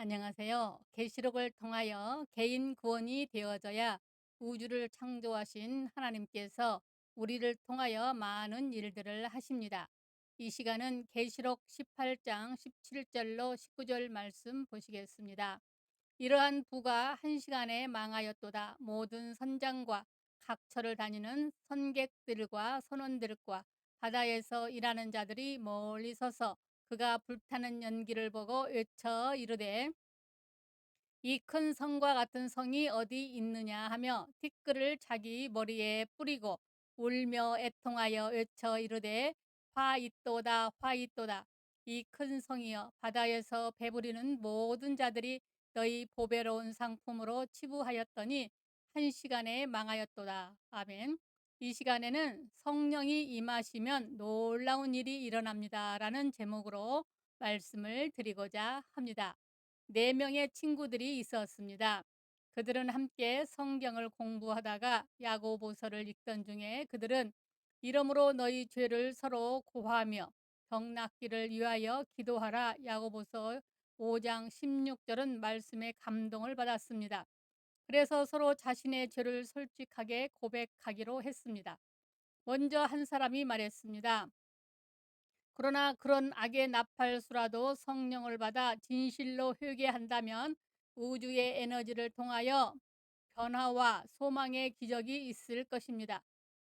안녕하세요. 계시록을 통하여 개인 구원이 되어져야 우주를 창조하신 하나님께서 우리를 통하여 많은 일들을 하십니다. 이 시간은 계시록 18장 17절로 19절 말씀 보시겠습니다. 이러한 부가 한 시간에 망하였도다. 모든 선장과 각처를 다니는 선객들과 선원들과 바다에서 일하는 자들이 멀리 서서 그가 불타는 연기를 보고 외쳐 이르되 이 큰 성과 같은 성이 어디 있느냐 하며 티끌을 자기 머리에 뿌리고 울며 애통하여 외쳐 이르되 화 있도다 화 있도다. 이 큰 성이여, 바다에서 배부리는 모든 자들이 너희 보배로운 상품으로 치부하였더니 한 시간에 망하였도다. 아멘. 이 시간에는 성령이 임하시면 놀라운 일이 일어납니다 라는 제목으로 말씀을 드리고자 합니다. 4명의 친구들이 있었습니다. 그들은 함께 성경을 공부하다가 야고보서를 읽던 중에 그들은 이러므로 너희 죄를 서로 고하며 병낫기를 위하여 기도하라, 야고보서 5장 16절은 말씀에 감동을 받았습니다. 그래서 서로 자신의 죄를 솔직하게 고백하기로 했습니다. 먼저 한 사람이 말했습니다. 그러나 그런 악의 나팔수라도 성령을 받아 진실로 회개한다면 우주의 에너지를 통하여 변화와 소망의 기적이 있을 것입니다.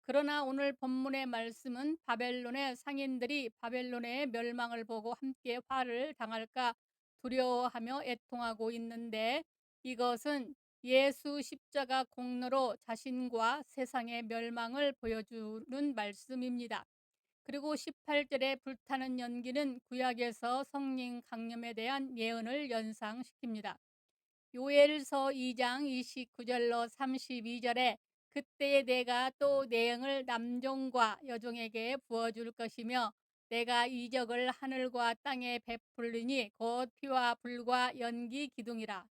그러나 오늘 본문의 말씀은 바벨론의 상인들이 바벨론의 멸망을 보고 함께 화를 당할까 두려워하며 애통하고 있는데, 이것은 예수 십자가 공로로 자신과 세상의 멸망을 보여주는 말씀입니다. 그리고 18절에 불타는 연기는 구약에서 성령 강림에 대한 예언을 연상시킵니다. 요엘서 2장 29절로 32절에 그때에 내가 또 내 영을 남종과 여종에게 부어줄 것이며 내가 이적을 하늘과 땅에 베풀리니 곧 피와 불과 연기 기둥이라.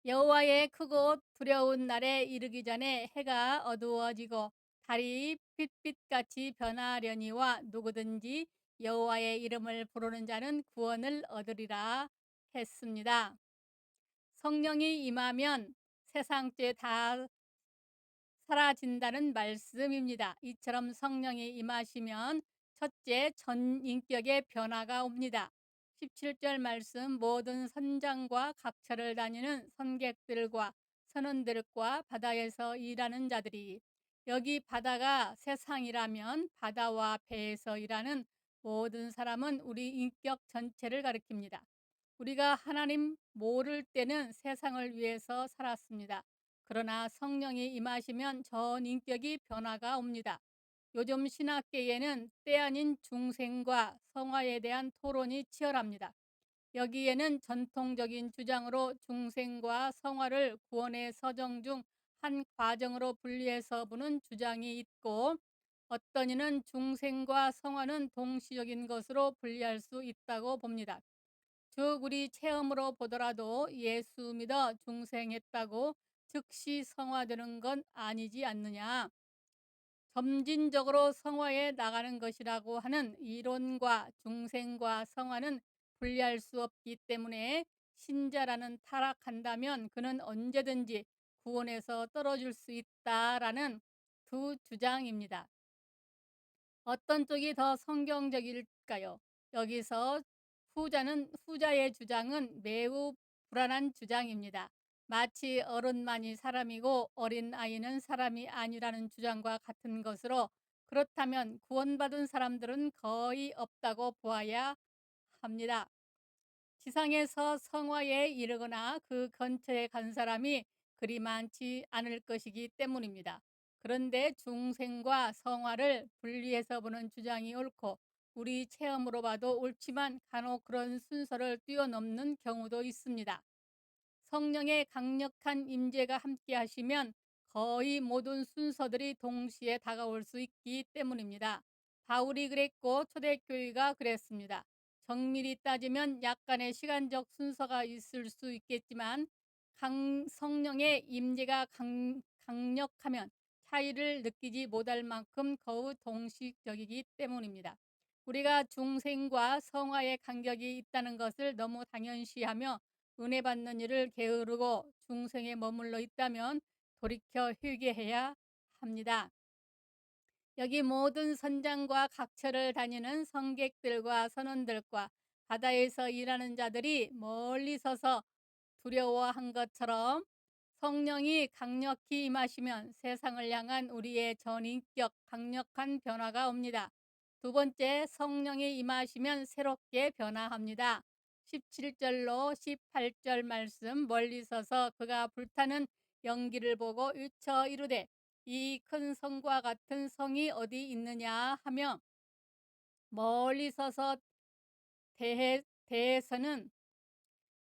여호와의 크고 두려운 날에 이르기 전에 해가 어두워지고 달이 빛빛같이 변하려니와 누구든지 여호와의 이름을 부르는 자는 구원을 얻으리라 했습니다. 성령이 임하면 세상 죄 다 사라진다는 말씀입니다. 이처럼 성령이 임하시면 첫째, 전인격의 변화가 옵니다. 17절 말씀, 모든 선장과 각처를 다니는 선객들과 선원들과 바다에서 일하는 자들이, 여기 바다가 세상이라면 바다와 배에서 일하는 모든 사람은 우리 인격 전체를 가리킵니다. 우리가 하나님 모를 때는 세상을 위해서 살았습니다. 그러나 성령이 임하시면 전 인격이 변화가 옵니다. 요즘 신학계에는 때 아닌 중생과 성화에 대한 토론이 치열합니다. 여기에는 전통적인 주장으로 중생과 성화를 구원의 서정 중 한 과정으로 분리해서 보는 주장이 있고, 어떤 이는 중생과 성화는 동시적인 것으로 분리할 수 있다고 봅니다. 즉 우리 체험으로 보더라도 예수 믿어 중생했다고 즉시 성화되는 건 아니지 않느냐. 점진적으로 성화에 나가는 것이라고 하는 이론과 중생과 성화는 분리할 수 없기 때문에 신자라는 타락한다면 그는 언제든지 구원에서 떨어질 수 있다라는 두 주장입니다. 어떤 쪽이 더 성경적일까요? 여기서 후자의 주장은 매우 불안한 주장입니다. 마치 어른만이 사람이고 어린 아이는 사람이 아니라는 주장과 같은 것으로, 그렇다면 구원받은 사람들은 거의 없다고 보아야 합니다. 지상에서 성화에 이르거나 그 근처에 간 사람이 그리 많지 않을 것이기 때문입니다. 그런데 중생과 성화를 분리해서 보는 주장이 옳고 우리 체험으로 봐도 옳지만 간혹 그런 순서를 뛰어넘는 경우도 있습니다. 성령의 강력한 임재가 함께 하시면 거의 모든 순서들이 동시에 다가올 수 있기 때문입니다. 바울이 그랬고 초대교회가 그랬습니다. 정밀히 따지면 약간의 시간적 순서가 있을 수 있겠지만 성령의 임재가 강력하면 차이를 느끼지 못할 만큼 거의 동시적이기 때문입니다. 우리가 중생과 성화의 간격이 있다는 것을 너무 당연시하며 은혜 받는 일을 게으르고 중생에 머물러 있다면 돌이켜 회개해야 합니다. 여기 모든 선장과 각처를 다니는 성객들과 선원들과 바다에서 일하는 자들이 멀리 서서 두려워한 것처럼 성령이 강력히 임하시면 세상을 향한 우리의 전인격 강력한 변화가 옵니다. 두 번째, 성령이 임하시면 새롭게 변화합니다. 17절로 18절 말씀, 멀리 서서 그가 불타는 연기를 보고 외쳐 이르되 이 큰 성과 같은 성이 어디 있느냐 하며, 멀리 서서 대해서는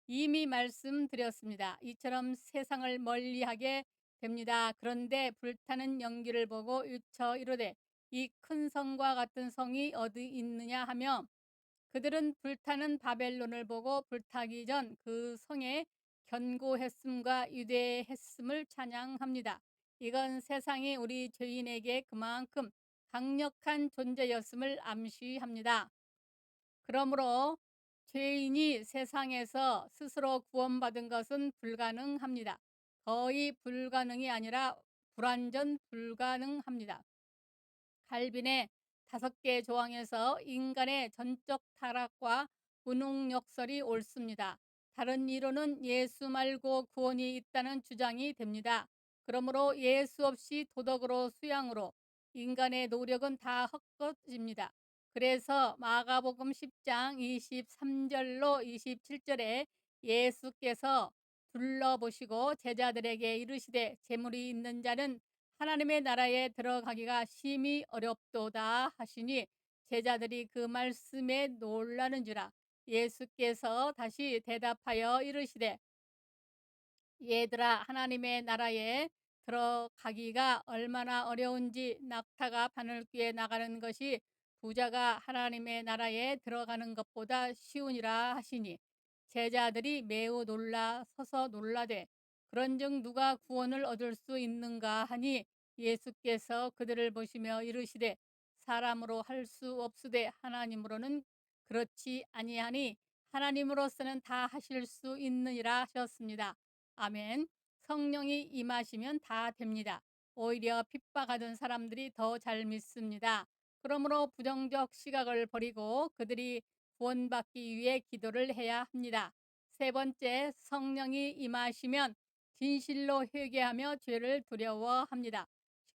이미 말씀드렸습니다. 이처럼 세상을 멀리하게 됩니다. 그런데 불타는 연기를 보고 외쳐 이르되 이 큰 성과 같은 성이 어디 있느냐 하며, 그들은 불타는 바벨론을 보고 불타기 전 그 성에 견고했음과 위대했음을 찬양합니다. 이건 세상이 우리 죄인에게 그만큼 강력한 존재였음을 암시합니다. 그러므로 죄인이 세상에서 스스로 구원받은 것은 불가능합니다. 거의 불가능이 아니라 불완전 불가능합니다. 칼빈의 5개 조항에서 인간의 전적 타락과 무능력설이 옳습니다. 다른 이론은 예수 말고 구원이 있다는 주장이 됩니다. 그러므로 예수 없이 도덕으로 수양으로 인간의 노력은 다 헛것입니다. 그래서 마가복음 10장 23절로 27절에 예수께서 둘러보시고 제자들에게 이르시되 재물이 있는 자는 하나님의 나라에 들어가기가 심히 어렵도다 하시니 제자들이 그 말씀에 놀라는지라. 예수께서 다시 대답하여 이르시되 얘들아, 하나님의 나라에 들어가기가 얼마나 어려운지 낙타가 바늘귀에 나가는 것이 부자가 하나님의 나라에 들어가는 것보다 쉬우니라 하시니 제자들이 매우 서서 놀라되 그런즉 누가 구원을 얻을 수 있는가 하니 예수께서 그들을 보시며 이르시되 사람으로 할 수 없으되 하나님으로는 그렇지 아니하니 하나님으로서는 다 하실 수 있느니라 하셨습니다. 아멘. 성령이 임하시면 다 됩니다. 오히려 핍박하던 사람들이 더 잘 믿습니다. 그러므로 부정적 시각을 버리고 그들이 구원받기 위해 기도를 해야 합니다. 세 번째, 성령이 임하시면 진실로 회개하며 죄를 두려워합니다.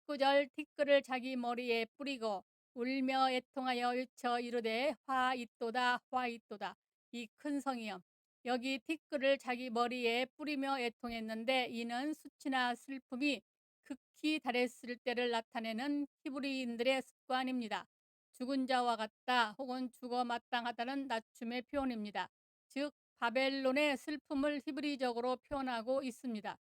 19절, 티끌을 자기 머리에 뿌리고 울며 애통하여 외쳐 이르되 화 있도다 화 있도다 이 큰 성이여. 여기 티끌을 자기 머리에 뿌리며 애통했는데 이는 수치나 슬픔이 극히 달했을 때를 나타내는 히브리인들의 습관입니다. 죽은 자와 같다 혹은 죽어 마땅하다는 낮춤의 표현입니다. 즉 바벨론의 슬픔을 히브리적으로 표현하고 있습니다.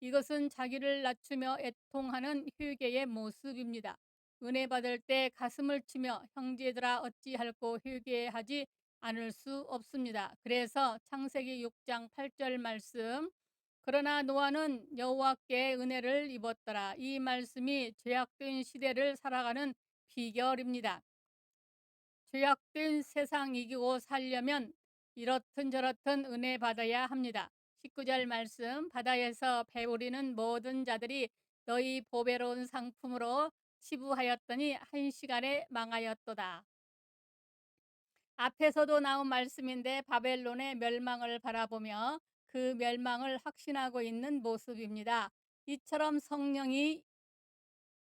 이것은 자기를 낮추며 애통하는 회개의 모습입니다. 은혜 받을 때 가슴을 치며 형제들아 어찌할꼬 회개하지 않을 수 없습니다. 그래서 창세기 6장 8절 말씀, 그러나 노아는 여호와께 은혜를 입었더라. 이 말씀이 죄악된 시대를 살아가는 비결입니다. 죄악된 세상 이기고 살려면 이렇든 저렇든 은혜 받아야 합니다. 19절 말씀, 바다에서 배부리는 모든 자들이 너희 보배로운 상품으로 치부하였더니 한 시간에 망하였도다. 앞에서도 나온 말씀인데 바벨론의 멸망을 바라보며 그 멸망을 확신하고 있는 모습입니다. 이처럼 성령이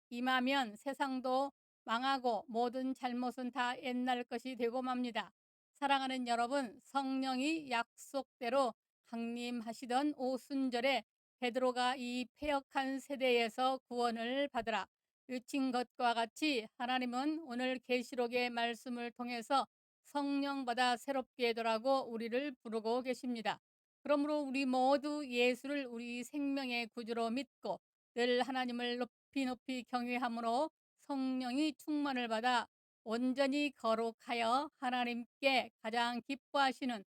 임하면 세상도 망하고 모든 잘못은 다 옛날 것이 되고 맙니다. 사랑하는 여러분, 성령이 약속대로 강림하시던 오순절에 베드로가 이 패역한 세대에서 구원을 받으라 외친 것과 같이 하나님은 오늘 계시록의 말씀을 통해서 성령 받아 새롭게 되라고 우리를 부르고 계십니다. 그러므로 우리 모두 예수를 우리 생명의 구주로 믿고 늘 하나님을 높이 경외함으로 성령이 충만을 받아 온전히 거룩하여 하나님께 가장 기뻐하시는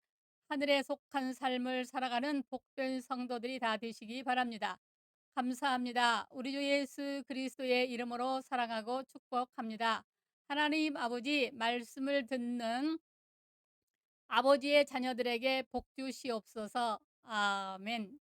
하늘에 속한 삶을 살아가는 복된 성도들이 다 되시기 바랍니다. 감사합니다. 우리 주 예수 그리스도의 이름으로 사랑하고 축복합니다. 하나님 아버지 말씀을 듣는 아버지의 자녀들에게 복 주시옵소서. 아멘.